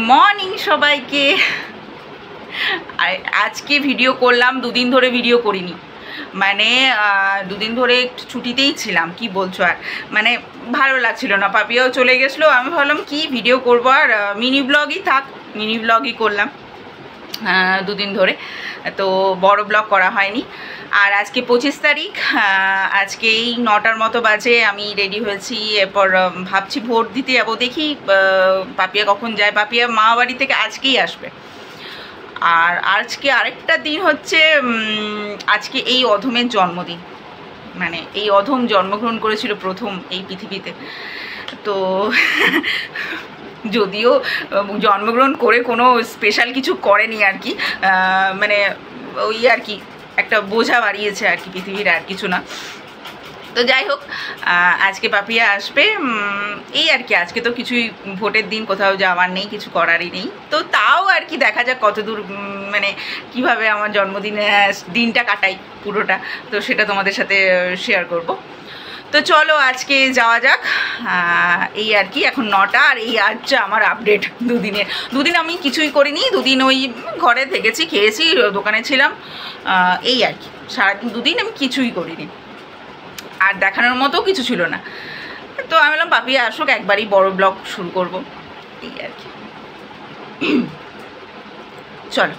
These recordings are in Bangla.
মর্নিং সবাইকে। আজকে ভিডিও করলাম, দুদিন ধরে ভিডিও করিনি, মানে দুদিন ধরে একটু ছুটিতেই ছিলাম। কি বলছো, আর মানে ভালো লাগছিল না, পাপিয়াও চলে গেছিলো। আমি ভাবলাম কি ভিডিও করবো, আর মিনি ব্লগই থাক, মিনি ব্লগই করলাম দুদিন ধরে, তো বড় ব্লগ করা হয়নি। আর আজকে 25 তারিখ, আজকে এই 9টার মতো বাজে, আমি রেডি হয়েছি। এরপর ভাবছি ভোট দিতে যাবো, দেখি পাপিয়া কখন যায়। পাপিয়া মা বাড়ি থেকে আজকেই আসবে। আর আজকে আরেকটা দিন হচ্ছে, আজকে এই অধমের জন্মদিন, মানে এই অধম জন্মগ্রহণ করেছিল প্রথম এই পৃথিবীতে। তো যদিও জন্মগ্রহণ করে কোনো স্পেশাল কিছু করেনি আর কি, মানে ওই আর কি একটা বোঝা বাড়িয়েছে আর কি পৃথিবীর, আর কিছু না। তো যাই হোক, আজকে পাপিয়া আসবে, এই আর কি। আজকে তো কিছুই, ভোটের দিন, কোথাও যাওয়ার নেই, কিছু করারই নেই। তো তাও আর কি দেখা যাক কতদূর, মানে কিভাবে আমার জন্মদিনে দিনটা কাটাই পুরোটা, তো সেটা তোমাদের সাথে শেয়ার করব। তো চলো আজকে যাওয়া যাক, এই আর কি। এখন 9টা, আর এই আজকে আমার আপডেট দুদিন আমি কিছুই করিনি। দুদিন ওই ঘরে থেকেছি, খেয়েছি, দোকানে ছিলাম, এই আর কি। সারাদিন দুদিন আমি কিছুই করিনি, আর দেখানোর মতো কিছু ছিল না। তো আমি বললাম পাপিয়া আসুক, একবারই বড় ব্লগ শুরু করব, এই আর কি। চলো,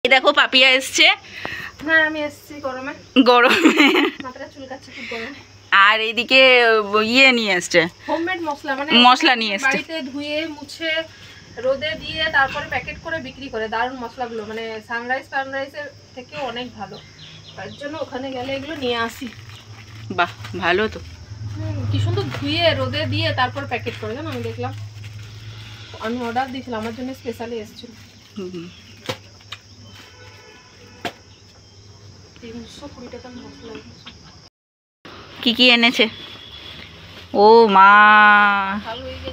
এই দেখো পাপিয়া এসছে। হ্যাঁ, আমি এসেছি গরমে। মাথাটা চুলকাচ্ছে খুব গরমে। আর এইদিকে ইয়ে নিয়ে এসছে, হোমমেড মশলা, মানে মশলা নিয়ে এসছে। বাড়িতে ধুয়ে মুছে রোদে দিয়ে তারপরে প্যাকেট করে বিক্রি করে, দারুণ মশলাগুলো, মানে সানরাইজের থেকেও অনেক ভালো। তার জন্য ওখানে গেলে এগুলো নিয়ে আসি। বাহ, ভালো তো। কি সুন্দর ধুয়ে রোদে দিয়ে তারপর প্যাকেট করে, জানো আমি দেখলাম, আমি অর্ডার দিয়েছিলাম, আমার জন্য স্পেশালি এসেছিল। 320 টাকার মশলা। কি কি এনেছে? ও মা,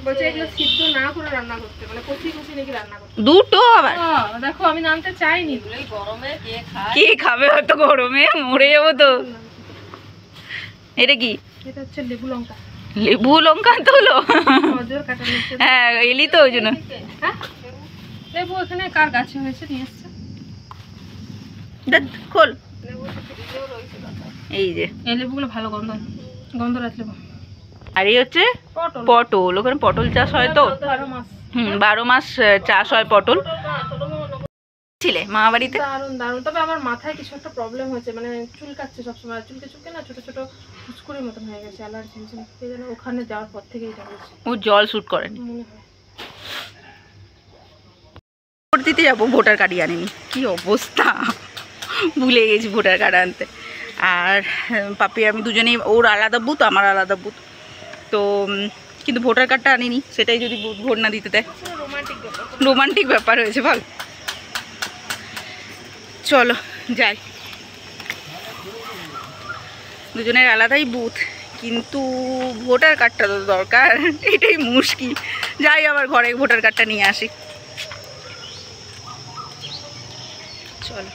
বলছে এগুলো সিদ্ধ না করে রান্না করতে, মানে কচি কচি নাকি রান্না করতে। দুটো আবার? দেখো আমি নামতে চাইনি, গরমে কে খাবে হয়তো, গরমে মরে যাবো তো। এটা কি? এটা হচ্ছে লেবু লঙ্কা। লেবু লঙ্কা তো হলো, হ্যাঁ এলি তো ওই জন্য। লেবু এখানে কার গাছে হয়েছে, নিয়ে এসছে। খোল, এই যে এই লেবুগুলো ভালো গন্ধ রাখলে। আর এই হচ্ছে পটল, ওখানে পটল চাষ হয় তো। 12 মাস চাষ হয় পটল। ছিলে মা বাড়িতে? দারুণ দারুণ। তবে আমার মাথায় কিছু একটা প্রবলেম হয়েছে, মানে চুলকাচ্ছে সবসময়, চুলকে না ছোট ছোট ফুসকুড়ির মতন হয়ে গেছে, অ্যালার্জি হয়েছে। সেই জন্য ওখানে যাওয়ার পর থেকেই এটা হয়েছে। ও জল শুট করেনি মনে হয়। ভোট দিতে যাবো, ভোটার কার্ডই আনিনি, কি অবস্থা, ভুলে গেছি ভোটার কার্ড আনতে। আর পাপি আমি দুজনেই, ওর আলাদা বুথ, আমার আলাদা বুথ, তো কিন্তু ভোটার কার্ডটা আনিনি। সেটাই যদি ভোট না দিতে দেয়, রোমান্টিক ব্যাপার হয়েছে ভাব। চলো যাই, দুজনের আলাদাই বুথ, কিন্তু ভোটার কার্ডটা তো দরকার, এটাই মুশকিল। যাই আবার ঘরে ভোটার কার্ডটা নিয়ে আসি। চলো,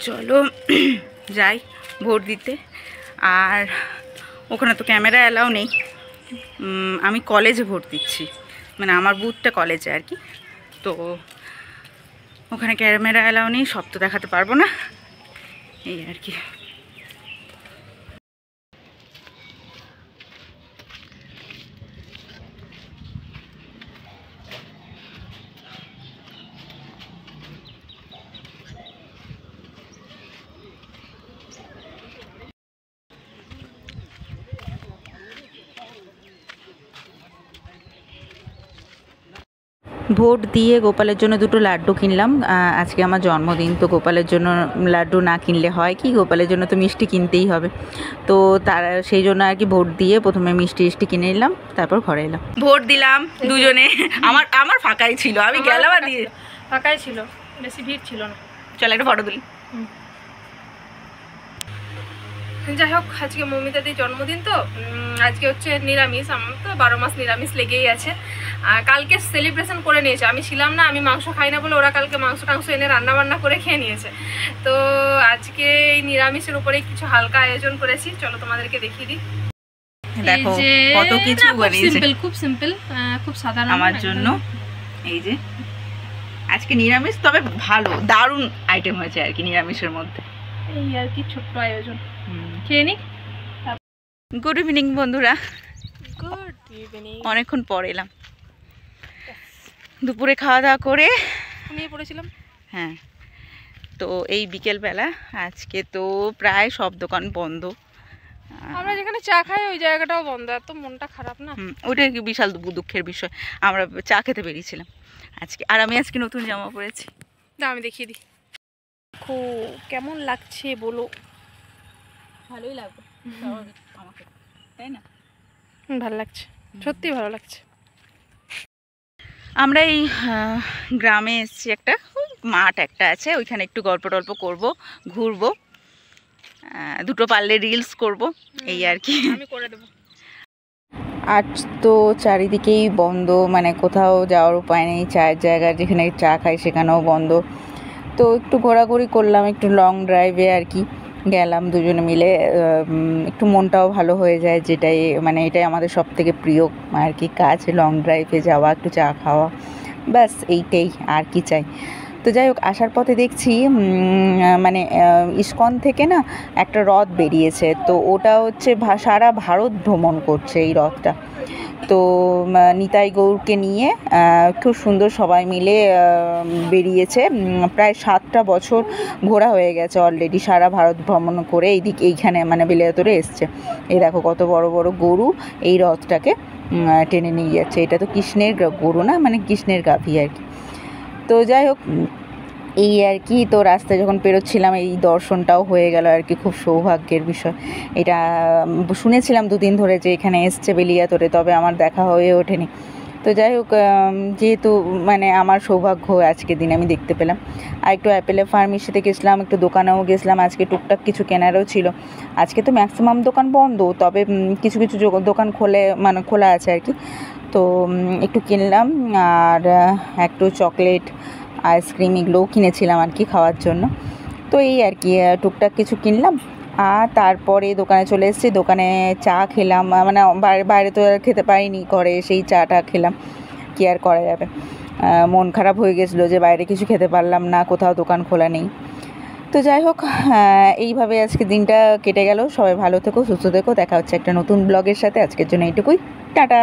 চলো যাই ভোট দিতে। আর ওখানে তো ক্যামেরা অ্যালাউ নেই, আমি কলেজে ভোট দিচ্ছি, মানে আমার বুথটা কলেজে আর কি। তো ওখানে ক্যামেরা অ্যালাউ নেই, সব তো দেখাতে পারবো না, এই আর কি। ভোট দিয়ে গোপালের জন্য দুটো লাড্ডু কিনলাম। আজকে আমার জন্মদিন, তো গোপালের জন্য লাড্ডু না কিনলে হয় কি, গোপালের জন্য তো মিষ্টি কিনতেই হবে। তো তারা সেই জন্য আর কি ভোট দিয়ে প্রথমে মিষ্টি কিনে নিলাম, তারপর ঘরে এলাম। ভোট দিলাম দুজনে, আমার ফাঁকাই ছিল, আমি গেলাম আর দিয়ে ফাঁকাই ছিল। বেশি ভিড় ছিল না। চল একটা ফটো তুলি। যাই হোক, আজকে মৌমিতাদির জন্মদিন তো আজকে হচ্ছে নিরামিষ। আমার তো 12 মাস নিরামিষ লেগেই আছে। আর কালকে সেলিব্রেশন করে নিয়েছে, আমি ছিলাম না, আমি মাংস খাই না বলে ওরা কালকে মাংস টাংস এনে রান্না বান্না করে খেয়ে নিয়েছে। তো আজকে এই নিরামিষের উপরেই কিছু হালকা আয়োজন করেছি, চলো তোমাদেরকে দেখিয়ে দিই। দেখো কত কিছু বানিয়েছে, খুব সিম্পল, খুব সাধারণ আমার জন্য। এই যে আজকে নিরামিষ, তবে ভালো দারুণ আইটেম হয়েছে আর কি নিরামিষের মধ্যে। এই আর কি ছোট্ট আয়োজন, খেয়ে নি। গুড ইভিনিং বন্ধুরা, গুড ইভিনিং। অনেকক্ষণ পর এলাম, দুপুরে খাওয়া দাওয়া করে ঘুমিয়ে পড়েছিলাম। হ্যাঁ, তো এই বিকেলবেলা আজকে তো প্রায় সব দোকান বন্ধ। আমরা যেখানে চা খাই ওই জায়গাটাও বন্ধ, এত মনটা খারাপ না। ওইটা কি বিশাল দুঃখের বিষয়। আমরা চা খেতে বেরিয়েছিলাম আজকে, আর আমি আজকে নতুন জামা পরেছি। না আমি দেখিয়ে দিই, দেখো কেমন লাগছে বলো। ভালোই লাগবে আমাকে, তাই না? ভালো লাগছে, সত্যি ভালো লাগছে। আমরা এই গ্রামে এসেছি, একটা মাঠ একটা আছে, ওইখানে একটু গল্প টল্প করবো, ঘুরবো, দুটো পারলে রিলস করব, এই আর কি। আমি করে দেবো। আজ তো চারিদিকেই বন্ধ, মানে কোথাও যাওয়ার উপায় নেই। চায়ের জায়গা যেখানে চা খাই সেখানেও বন্ধ। তো একটু ঘোরাঘুরি করলাম, একটু লং ড্রাইভে আর কি গেলাম দুজনে মিলে, একটু মনটাও ভালো হয়ে যায়, যেটাই মানে এটাই আমাদের সব থেকে প্রিয় আর কি কাজ, লং ড্রাইভে যাওয়া, একটু চা খাওয়া, ব্যাস এইটাই, আর কি চাই। তো যাই হোক, আসার পথে দেখছি মানে ইস্কন থেকে না একটা রথ বেরিয়েছে, তো ওটা হচ্ছে সারা ভারত ভ্রমণ করছে এই রথটা। তো নিতাই গৌরকে নিয়ে খুব সুন্দর সবাই মিলে বেরিয়েছে। প্রায় 7টা বছর ঘোরা হয়ে গেছে অলরেডি, সারা ভারত ভ্রমণ করে এইখানে মানে বেলিয়াতরে এসছে। এই দেখো কত বড় বড় গরু এই রথটাকে টেনে নিয়ে যাচ্ছে। এটা তো কৃষ্ণের গরু না, মানে কৃষ্ণের গাভী আর কি। তো যাই হোক, এই আর কি। তো রাস্তায় যখন পেরোচ্ছিলাম এই দর্শনটাও হয়ে গেল আর কি, খুব সৌভাগ্যের বিষয়। এটা শুনেছিলাম 2 দিন ধরে যে এখানে এসছে বেলিয়াতরে, তবে আমার দেখা হয়ে ওঠেনি। তো যাই হোক, যেহেতু মানে আমার সৌভাগ্য আজকের দিন আমি দেখতে পেলাম। আর একটু অ্যাপেলে ফার্মেসিতে গেছিলাম, একটু দোকানেও গেছিলাম, আজকে টুকটাক কিছু কেনারও ছিল। আজকে তো ম্যাক্সিমাম দোকান বন্ধ, তবে কিছু কিছু দোকান খোলা আছে আর কি। তো একটু কিনলাম, আর একটু চকলেট, আইসক্রিম এগুলোও কিনেছিলাম আর কি খাওয়ার জন্য। তো এই আর কি টুকটাক কিছু কিনলাম, আর তারপরে দোকানে চলে এসেছি। দোকানে চা খেলাম, মানে বাইরে তো আর খেতে পারিনি, ঘরে এসেই চাটা খেলাম, কি আর করা যাবে। মন খারাপ হয়ে গেছিলো যে বাইরে কিছু খেতে পারলাম না, কোথাও দোকান খোলা নেই। তো যাই হোক, এইভাবে আজকে দিনটা কেটে গেল। সবাই ভালো থেকো, সুস্থ থেকো, দেখা হচ্ছে একটা নতুন ব্লগের সাথে। আজকের জন্য এইটুকুই, টাটা।